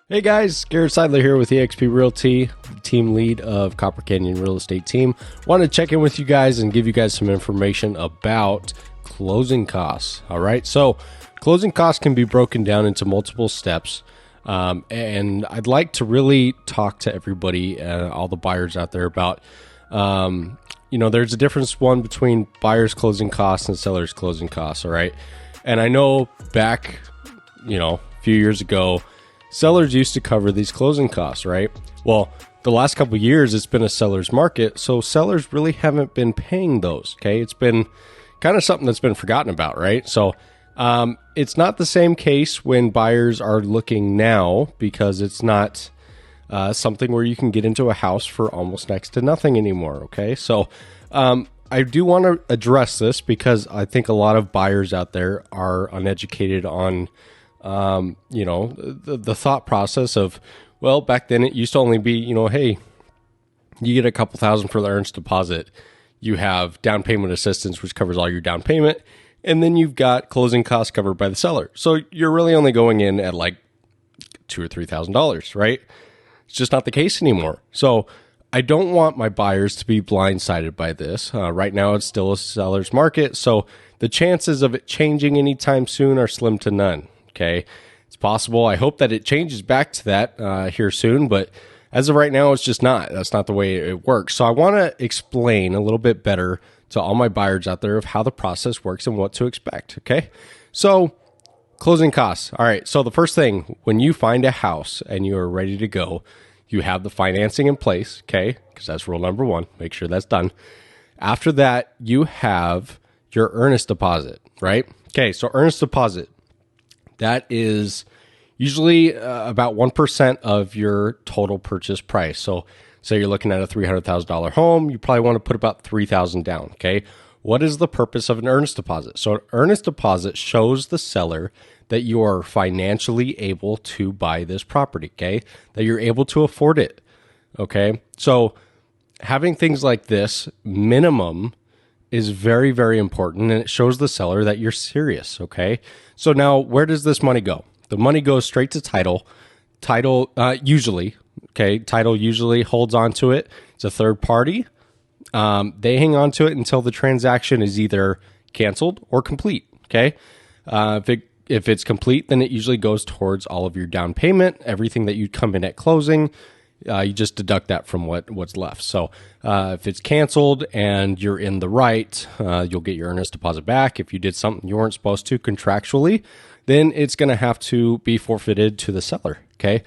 Hey guys, Garrett.Sidler here with EXP Realty, team lead of Copper Canyon Real Estate Team. Want to check in with you guys and give you guys some information about closing costs. All right, so closing costs can be broken down into multiple steps. And I'd like to really talk to everybody, all the buyers out there about, there's a difference between buyers' closing costs and sellers' closing costs. All right. And I know back, a few years ago, sellers used to cover these closing costs, right? Well, the last couple of years, it's been a seller's market, so sellers really haven't been paying those, okay? It's been kind of something that's been forgotten about, right? So it's not the same case when buyers are looking now, because it's not something where you can get into a house for almost next to nothing anymore, okay? So I do want to address this because I think a lot of buyers out there are uneducated on the thought process of, well, back then it used to only be, hey, you get a couple thousand for the earnest deposit. You have down payment assistance, which covers all your down payment. And then you've got closing costs covered by the seller. So you're really only going in at like $2,000 or $3,000, right? It's just not the case anymore. So I don't want my buyers to be blindsided by this. Right now, it's still a seller's market. So the chances of it changing anytime soon are slim to none. Okay, it's possible. I hope that it changes back to that here soon, but as of right now, it's just not. That's not the way it works. So I want to explain a little bit better to all my buyers out there of how the process works and what to expect. Okay, so closing costs. All right. So the first thing, when you find a house and you are ready to go, you have the financing in place. Okay, because that's rule number one. Make sure that's done. After that, you have your earnest deposit. Right. Okay. So earnest deposit. That is usually about 1% of your total purchase price. So say you're looking at a $300,000 home, you probably want to put about $3,000 down, okay? What is the purpose of an earnest deposit? So an earnest deposit shows the seller that you are financially able to buy this property, okay? That you're able to afford it, okay? So having things like this minimum is very, very important, and it shows the seller that you're serious, okay? So now, where does this money go? The money goes straight to title. Title usually holds on to it. It's a third party. They hang on to it until the transaction is either canceled or complete, okay? If it's complete, then it usually goes towards all of your down payment, everything that you'd come in at closing. You just deduct that from what's left. So if it's canceled and you're in the right, you'll get your earnest deposit back. If you did something you weren't supposed to contractually, then it's going to have to be forfeited to the seller. Okay,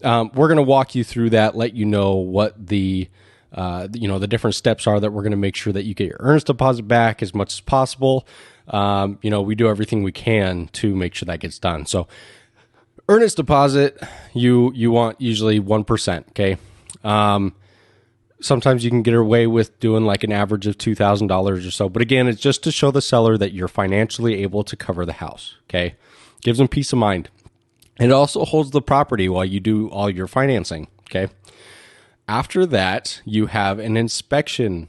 we're going to walk you through that, let you know what the different steps are that we're going to make sure that you get your earnest deposit back as much as possible. We do everything we can to make sure that gets done. So earnest deposit, you want usually 1%, okay? Sometimes you can get away with doing like an average of $2,000 or so. But again, it's just to show the seller that you're financially able to cover the house, okay? Gives them peace of mind. It also holds the property while you do all your financing, okay? After that, you have an inspection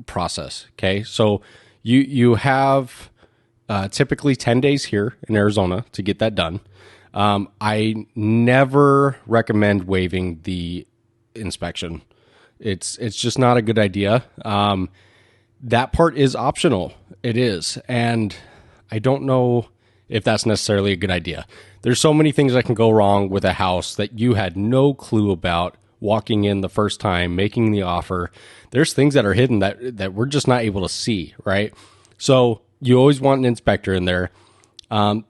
process, okay? So you have typically 10 days here in Arizona to get that done. I never recommend waiving the inspection. It's just not a good idea. That part is optional. It is. And I don't know if that's necessarily a good idea. There's so many things that can go wrong with a house that you had no clue about walking in the first time, making the offer. There's things that are hidden that we're just not able to see, right? So you always want an inspector in there.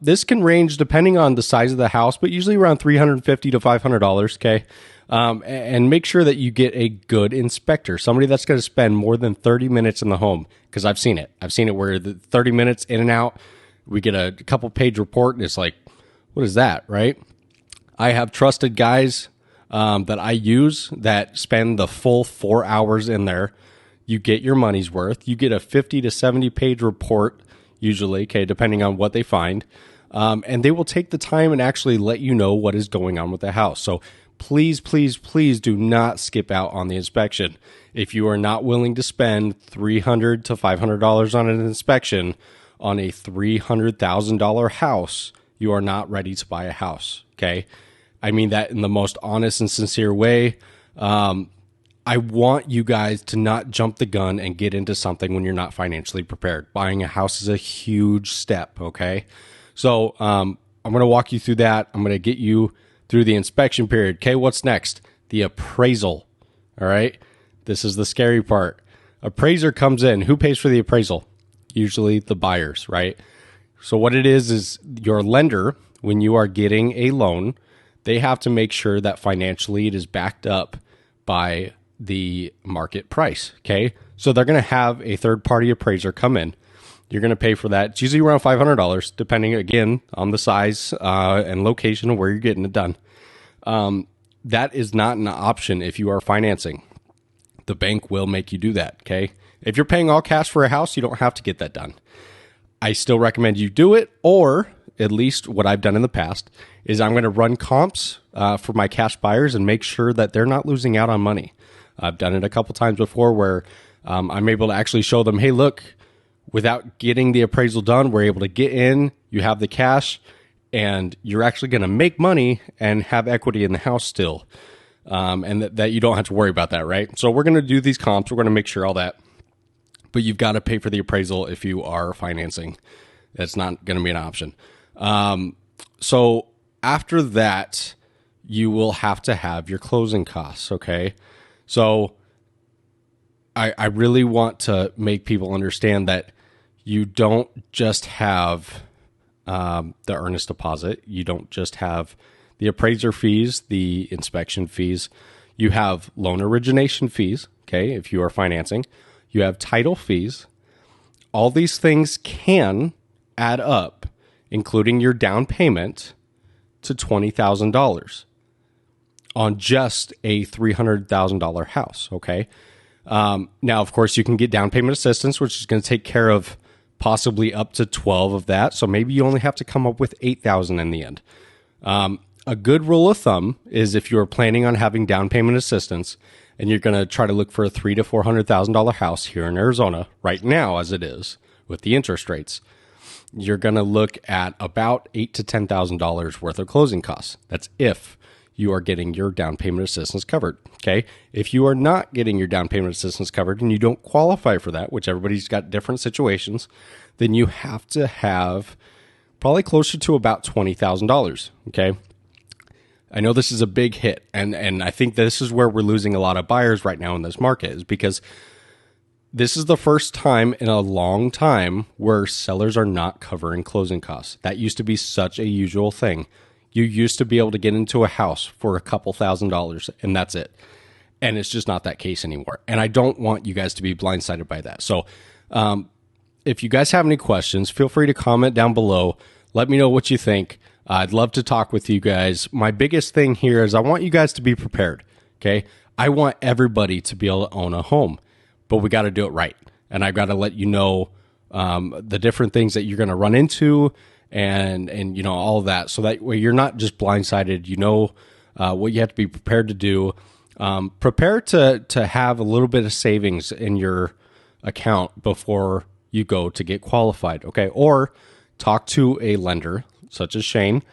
This can range depending on the size of the house, but usually around $350 to $500, okay? And make sure that you get a good inspector, somebody that's going to spend more than 30 minutes in the home, because I've seen it. I've seen it where the 30 minutes in and out, we get a couple page report, and it's like, what is that, right? I have trusted guys that I use that spend the full 4 hours in there. You get your money's worth. You get a 50 to 70 page report, usually, okay, depending on what they find. And they will take the time and actually let you know what is going on with the house. So please, please, please do not skip out on the inspection. If you are not willing to spend $300 to $500 on an inspection on a $300,000 house, you are not ready to buy a house. Okay. I mean that in the most honest and sincere way. I want you guys to not jump the gun and get into something when you're not financially prepared. Buying a house is a huge step. Okay. So, I'm going to walk you through that. I'm going to get you through the inspection period. Okay. What's next? The appraisal. All right. This is the scary part. Appraiser comes in. Who pays for the appraisal? Usually the buyers, right? So what it is your lender, when you are getting a loan, they have to make sure that financially it is backed up by the market price. Okay. So they're going to have a third-party appraiser come in. You're going to pay for that. It's usually around $500, depending, again, on the size and location of where you're getting it done. That is not an option if you are financing. The bank will make you do that, okay? If you're paying all cash for a house, you don't have to get that done. I still recommend you do it, or at least what I've done in the past is I'm going to run comps for my cash buyers and make sure that they're not losing out on money. I've done it a couple times before where I'm able to actually show them, hey, look, without getting the appraisal done, we're able to get in, you have the cash, and you're actually going to make money and have equity in the house still. And that you don't have to worry about that, right? So we're going to do these comps. We're going to make sure all that. But you've got to pay for the appraisal if you are financing. That's not going to be an option. So after that, you will have to have your closing costs, okay? So I really want to make people understand that you don't just have the earnest deposit. You don't just have the appraiser fees, the inspection fees. You have loan origination fees, okay, if you are financing. You have title fees. All these things can add up, including your down payment, to $20,000 on just a $300,000 house, okay? Now, of course, you can get down payment assistance, which is going to take care of possibly up to 12 of that. So maybe you only have to come up with $8,000 in the end. A good rule of thumb is if you're planning on having down payment assistance and you're going to try to look for a $300,000 to $400,000 house here in Arizona right now, as it is with the interest rates, you're going to look at about $8,000 to $10,000 worth of closing costs. That's if you are getting your down payment assistance covered. Okay. If you are not getting your down payment assistance covered and you don't qualify for that, which everybody's got different situations, then you have to have probably closer to about $20,000. Okay. I know this is a big hit, and I think this is where we're losing a lot of buyers right now in this market, is because this is the first time in a long time where sellers are not covering closing costs. That used to be such a usual thing. You used to be able to get into a house for a couple $1,000s, and that's it. And it's just not that case anymore. And I don't want you guys to be blindsided by that. So if you guys have any questions, feel free to comment down below. Let me know what you think. I'd love to talk with you guys. My biggest thing here is I want you guys to be prepared, okay? I want everybody to be able to own a home, but we got to do it right. And I've got to let you know the different things that you're going to run into and you know, all of that. So that way you're not just blindsided. You know what you have to be prepared to do. Prepare to have a little bit of savings in your account before you go to get qualified, okay? Or talk to a lender such as Shane.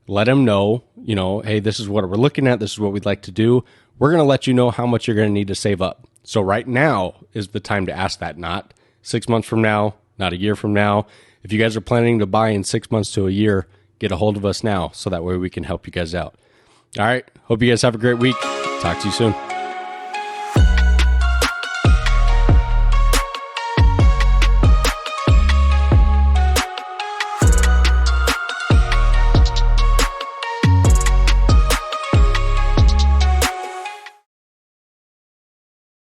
Let him know, you know, hey, this is what we're looking at. This is what we'd like to do. We're going to let you know how much you're going to need to save up. So right now is the time to ask that, not 6 months from now, not a year from now. If you guys are planning to buy in 6 months to a year, get a hold of us now so that way we can help you guys out. All right. Hope you guys have a great week. Talk to you soon.